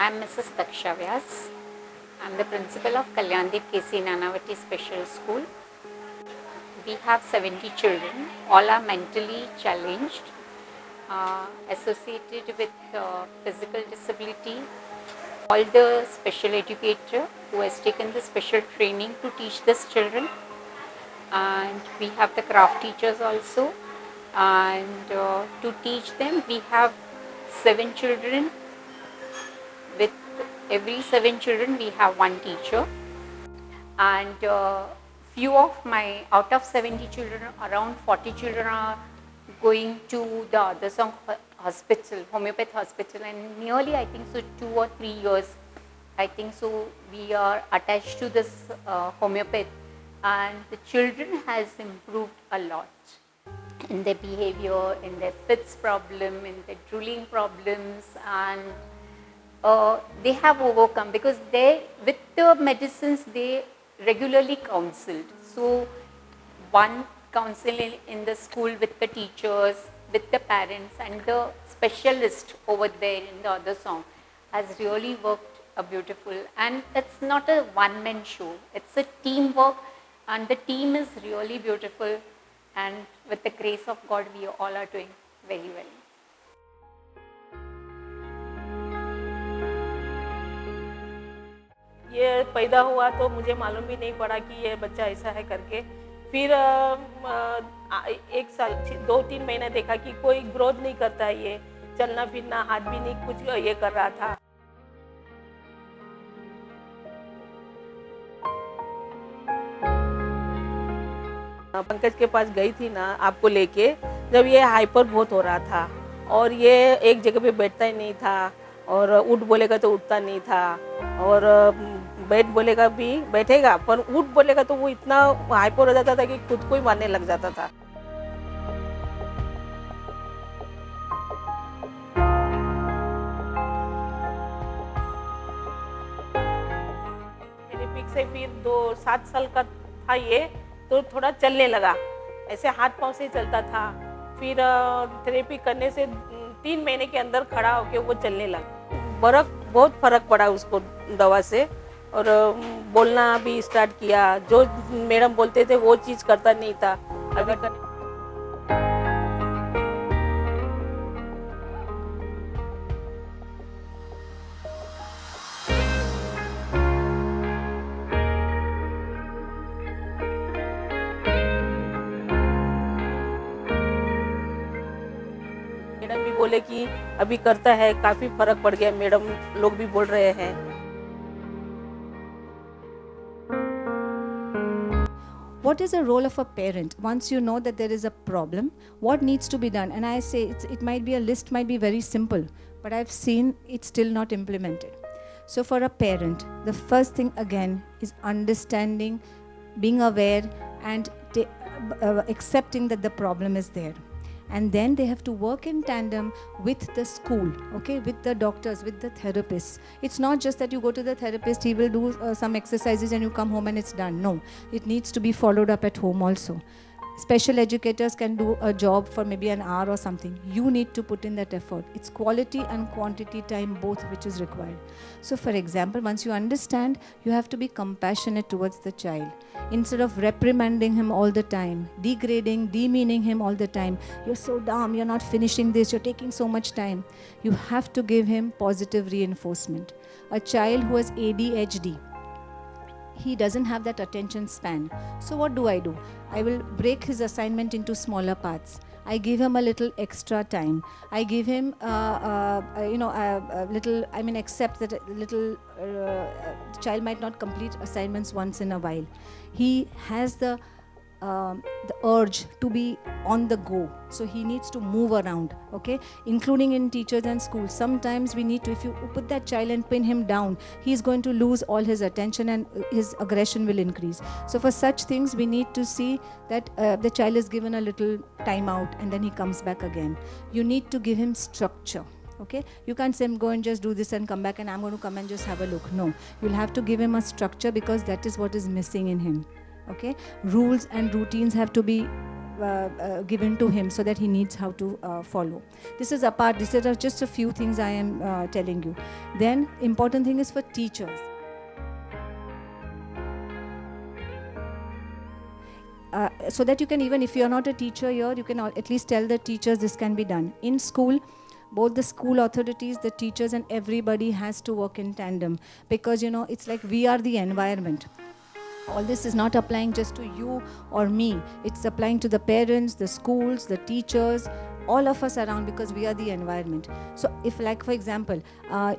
I'm Mrs. Daksha Vyas. I'm the principal of Kalyandeep KC Nanavati Special School. We have 70 children. All are mentally challenged, associated with physical disability. All the special educator who has taken the special training to teach these children. And we have the craft teachers also. And to teach them, we have 7 children. With every 7 children, we have 1 teacher. And few of my, out of 70 children, around 40 children are going to the Autistic hospital, Homeopathy hospital, and nearly, I think so, 2 or 3 years, I think so, we are attached to this Homeopathy, and the children has improved a lot in their behavior, in their fits problem, in their drooling problems, and they have overcome, because they, with the medicines, they regularly counseled. So one counsel in the school with the teachers, with the parents, and the specialist over there in the other song has really worked beautiful. And it's not a one-man show, it's a teamwork, and the team is really beautiful, and with the grace of God, we all are doing very well. ये पैदा हुआ तो मुझे मालूम भी नहीं पड़ा कि ये बच्चा ऐसा है करके। फिर 1 साल 2-3 महीने देखा कि कोई ग्रोथ नहीं करता है, ये चलना फिरना, हाथ भी नहीं कुछ ये कर रहा था। पंकज के पास गई थी ना आपको लेके, जब ये हाइपर बहुत हो रहा था और ये एक जगह पे बैठता ही नहीं था, और उठ बोलेगा तो उठता नहीं था, और बैठ बोलेगा भी बैठेगा, पर उठ बोलेगा तो वो इतना हाइपर हो जाता था कि खुद को ही मारने लग जाता था। थेरेपी से फिर 7 साल का था ये, तो थोड़ा चलने लगा, ऐसे हाथ पांव से चलता था। फिर थेरेपी करने से 3 महीने के अंदर खड़ा होके वो चलने लगा। बहुत फर्क पड़ा उसको दवा से, और बोलना भी स्टार्ट किया, जो मैडम बोलते थे वो चीज़ करता नहीं था। अभी मैडम भी बोले कि अभी करता है, काफ़ी फर्क पड़ गया, मैडम लोग भी बोल रहे हैं। What is the role of a parent? Once you know that there is a problem, what needs to be done? And I say it might be a list, might be very simple, but I've seen it still not implemented. So for a parent, the first thing again is understanding, being aware, and accepting that the problem is there. And then they have to work in tandem with the school, okay, with the doctors, with the therapists. It's not just that you go to the therapist, he will do some exercises and you come home and it's done. No, it needs to be followed up at home also. Special educators can do a job for maybe an hour or something. You need to put in that effort. It's quality and quantity time both which is required. So for example, once you understand, you have to be compassionate towards the child. Instead of reprimanding him all the time, degrading, demeaning him all the time, you're so dumb, you're not finishing this, you're taking so much time. You have to give him positive reinforcement. A child who has ADHD, he doesn't have that attention span. So what do? I will break his assignment into smaller parts. I give him a little extra time. I give him, a little, accept that a little child might not complete assignments once in a while. He has the urge to be on the go, so he needs to move around, okay, including in teachers and schools. Sometimes we need to, if you put that child and pin him down, he's going to lose all his attention and his aggression will increase. So for such things, we need to see that the child is given a little time out and then he comes back again. You need to give him structure. Okay, you can't say go and just do this and come back and I'm going to come and just have a look. No, you'll have to give him a structure, because that is what is missing in him. Okay, rules and routines have to be given to him so that he needs how to follow. This is apart. These are just a few things I am telling you. Then important thing is for teachers. So that you can, even if you are not a teacher here, you can at least tell the teachers this can be done. In school, both the school authorities, the teachers, and everybody has to work in tandem, because it's like we are the environment. All this is not applying just to you or me. It's applying to the parents, the schools, the teachers, all of us around, because we are the environment. So if, like for example,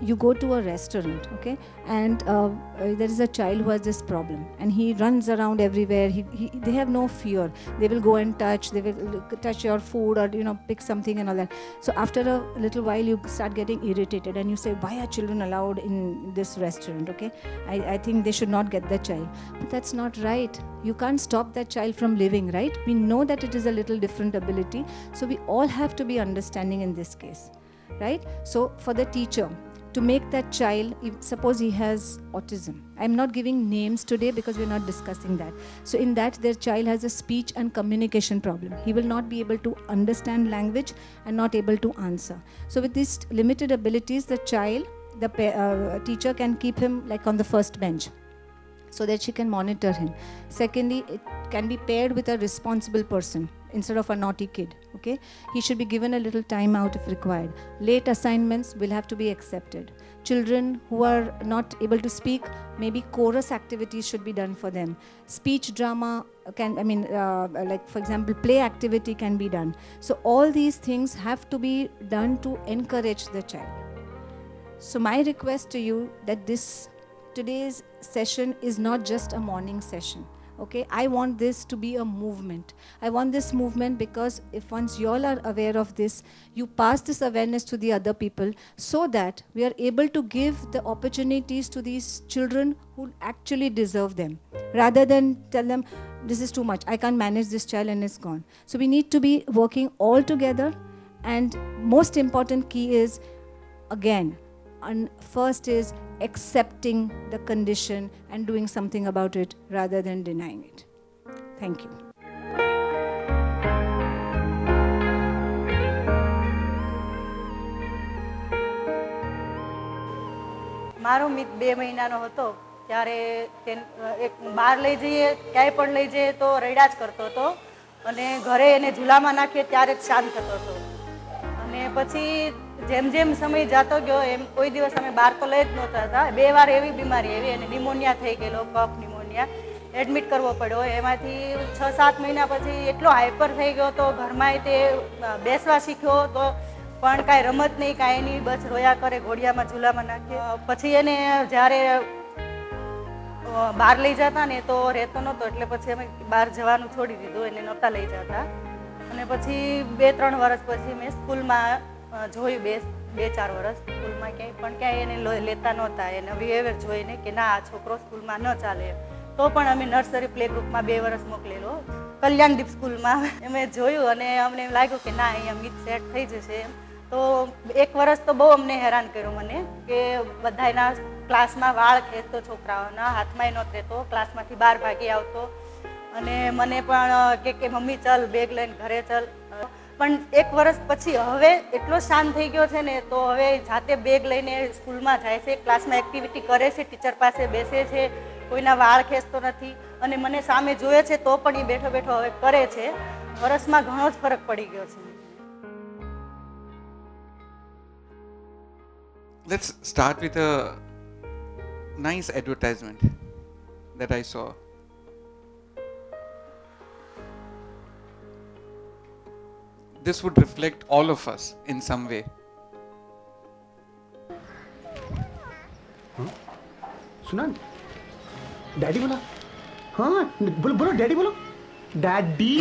you go to a restaurant, okay, and there is a child who has this problem, and he runs around everywhere. They have no fear. They will go and they will touch your food, or pick something and all that. So after a little while, you start getting irritated, and you say, why are children allowed in this restaurant? Okay, I think they should not get the child. But that's not right. You can't stop that child from living, right? We know that it is a little different ability, so we all have to be understanding in this case, right? So for the teacher to make that child, suppose he has autism, I'm not giving names today because we're not discussing that. So in that, their child has a speech and communication problem. He will not be able to understand language and not able to answer. So with these limited abilities, the child, the teacher can keep him like on the first bench, so that she can monitor him. Secondly, it can be paired with a responsible person instead of a naughty kid, okay? He should be given a little time out if required. Late assignments will have to be accepted. Children who are not able to speak, maybe chorus activities should be done for them. Speech drama like for example, play activity can be done. So all these things have to be done to encourage the child. So my request to you that today's session is not just a morning session, okay? I want this to be a movement. I want this movement because if once you all are aware of this, you pass this awareness to the other people, so that we are able to give the opportunities to these children who actually deserve them, rather than tell them, this is too much, I can't manage this child and it's gone. So we need to be working all together, and most important key is, again, and first is accepting the condition and doing something about it rather than denying it. Thank you. મારો મિત 2 મહિનાનો હતો ત્યારે એક બહાર લઈ જઈએ, ક્યાંય પણ લઈ જઈએ તો રડ્યા જ કરતો હતો, અને ઘરે એને ઝૂલામાં નાખીએ ત્યારે જ શાંત થતો હતો. અને પછી જેમ જેમ સમય જતો ગયો એમ કોઈ દિવસ અમે બહાર તો લઈ જ નહોતા હતા. 2 વાર એવી બીમારી આવી, અને નિમોનિયા થઈ ગયેલો, કફ નિમોનિયા, એડમિટ કરવો પડ્યો. એમાંથી 6-7 મહિના પછી એટલો હાઈપર થઈ ગયો તો ઘરમાં તે બેસવા શીખ્યો તો પણ કાંઈ રમત નહીં, કાંઈ નહીં, બસ રોયા કરે, ઘોડિયામાં ઝૂલામાં નાખીએ. પછી એને જ્યારે બહાર લઈ જતા ને તો રહેતો નહોતો, એટલે પછી અમે બહાર જવાનું છોડી દીધું, એને નહોતા લઈ જતા. અને પછી 2-3 વર્ષ પછી મેં સ્કૂલમાં જોયું, 2-4 વર્ષ સ્કૂલમાં ક્યાંય એને લેતા નહોતા. એના બિહેવિયર જોઈને કે ના, આ છોકરો સ્કૂલમાં ન ચાલે, તો પણ અમે નર્સરી પ્લે ગ્રુપમાં 2 વર્ષ મોકલેલો, કલ્યાણદીપ સ્કૂલમાં. અમે જોયું અને અમને એમ લાગ્યું કે ના, અહીંયા મિત સેટ થઈ જશે એમ. તો 1 વર્ષ તો બહુ અમને હેરાન કર્યું મને, કે બધાના ક્લાસમાં વાળ ખેંચતો, છોકરાઓના હાથમાંય નહોતો રહેતો, ક્લાસમાંથી બહાર ભાગી આવતો. અને મને પણ કે મમ્મી ચાલ બેગ લઈને ઘરે ચાલ. પણ 1 વર્ષ પછી હવે એટલો શાંત થઈ ગયો છે ને, તો હવે જાતે બેગ લઈને સ્કૂલમાં જાય છે, ક્લાસમાં એક્ટિવિટી કરે છે, ટીચર પાસે બેસે છે, કોઈના વાળ ખેંચતો નથી, અને મને સામે જોયે છે તો પણ એ બેઠો બેઠો હવે કરે છે. વર્ષમાં ઘણો જ ફરક પડી ગયો છે. Let's start with a nice advertisement that I saw. This would reflect all of us in some way. सुना, डैडी बोला, हाँ बोलो बोलो डैडी बोलो, डैडी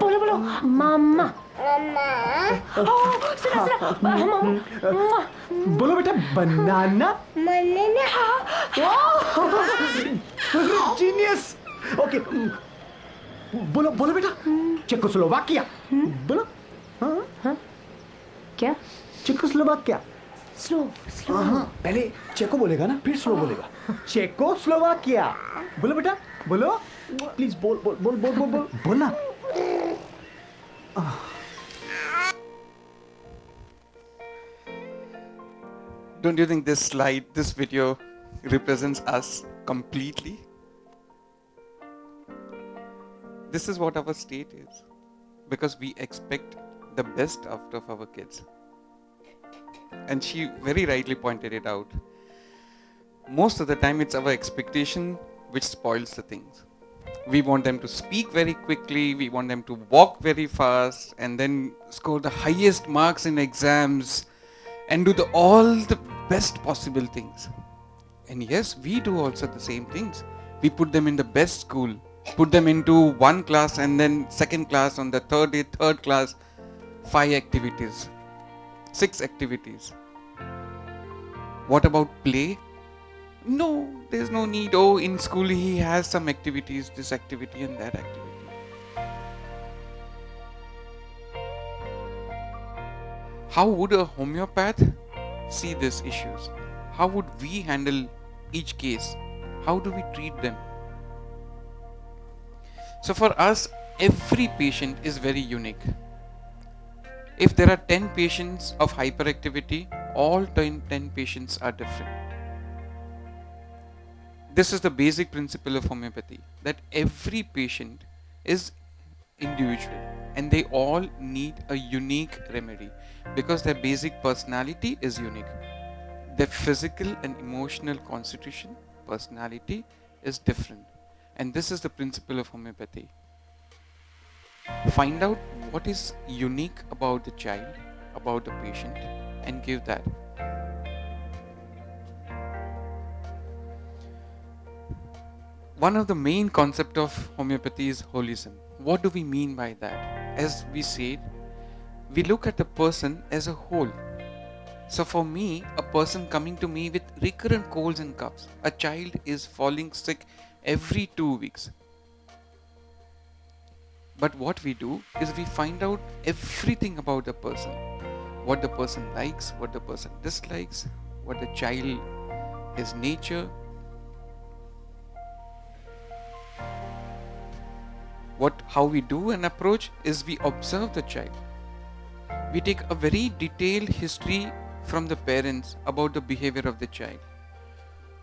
बोलो बोलो मामा मामा बोलो बेटा बनाना जीनियस. ओके बोलो बोलो बेटा चेकोस्लोवाकिया. बोलो. हाँ क्या? चेकोस्लोवाकिया. Slow, slow. हाँ पहले चेको बोलेगा ना फिर स्लो बोलेगा चेको स्लोवाकिया बोलो बेटा बोलो प्लीज बोल बोल बोल बोल बोल बोल बोलना Don't you think this slide, this video represents us completely? This is what our state is. Because we expect the best out of our kids. And she very rightly pointed it out. Most of the time it's our expectation which spoils the things. We want them to speak very quickly, we want them to walk very fast and then score the highest marks in exams and do all the best possible things. And yes, we do also the same things. We put them in the best school, put them into one class and then second class, on the third day, third class, 5 activities, 6 activities. What about play? No, there's no need. Oh, in school he has some activities, this activity and that activity. How would a homeopath see these issues? How would we handle each case? How do we treat them? So for us, every patient is very unique. If there are 10 patients of hyperactivity, all 10 patients are different. This is the basic principle of homeopathy, that every patient is individual and they all need a unique remedy because their basic personality is unique. Their physical and emotional constitution, personality is different. And this is the principle of homeopathy. Find out what is unique about the child, about the patient, and give that. One of the main concepts of homeopathy is holism. What do we mean by that? As we said, we look at the person as a whole. So for me, a person coming to me with recurrent colds and coughs, a child is falling sick every 2 weeks. But what we do is we find out everything about the person. What the person likes, what the person dislikes, what the child, his nature. How we do an approach is we observe the child. We take a very detailed history from the parents about the behavior of the child.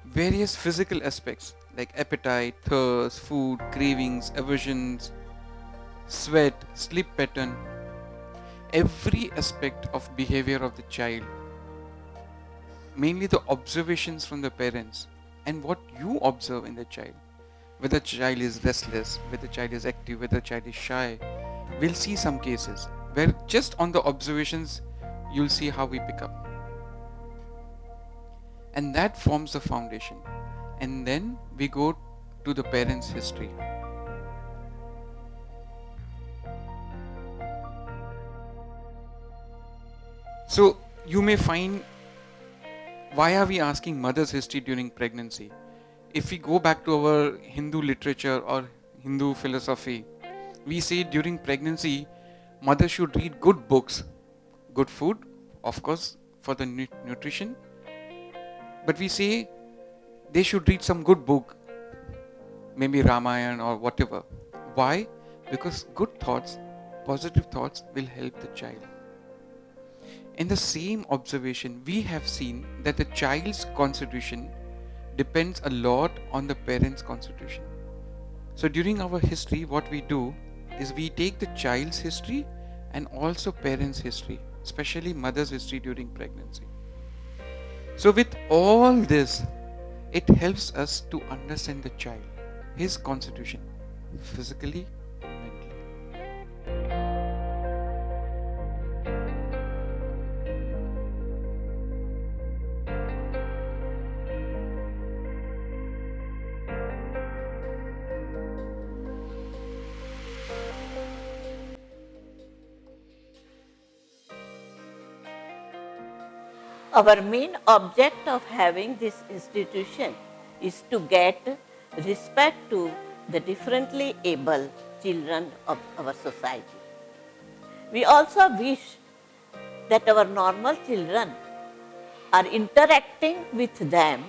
Various physical aspects like appetite, thirst, food, cravings, aversions, sweat, sleep pattern, every aspect of behavior of the child, mainly the observations from the parents and what you observe in the child. Whether the child is restless, whether the child is active, whether the child is shy. We'll see some cases where just on the observations you'll see how we pick up. And that forms the foundation. And then we go to the parents' history. So you may find, why are we asking mother's history during pregnancy? If we go back to our Hindu literature or Hindu philosophy, we say during pregnancy, mother should read good books, good food, of course, for the nutrition. But we say they should read some good book, maybe Ramayana or whatever. Why? Because good thoughts, positive thoughts will help the child. In the same observation, we have seen that the child's constitution depends a lot on the parents' constitution. So during our history, what we do is we take the child's history and also parents' history, especially mother's history during pregnancy. So with all this, it helps us to understand the child, his constitution, physically, mentally. Our main object of having this institution is to get respect to the differently able children of our society. We also wish that our normal children are interacting with them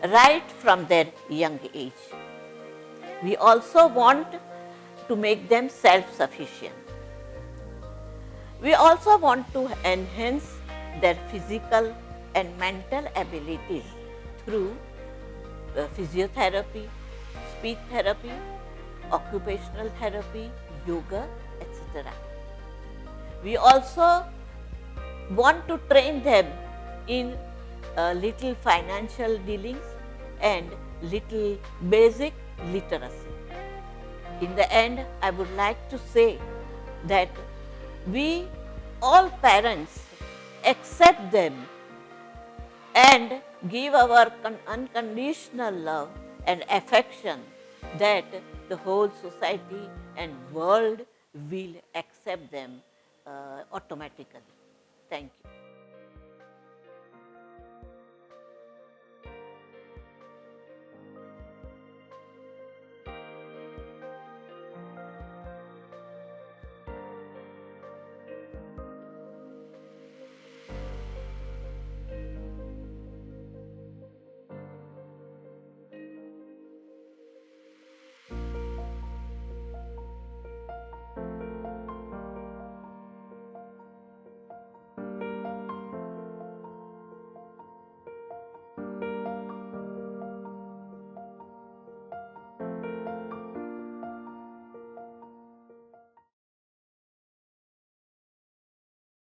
right from their young age. We also want to make them self-sufficient. We also want to enhance their physical and mental abilities through physiotherapy, speech therapy, occupational therapy, yoga, etc. We also want to train them in little financial dealings and little basic literacy. In the end, I would like to say that we all parents accept them and give our unconditional love and affection, that the whole society and world will accept them automatically. Thank you.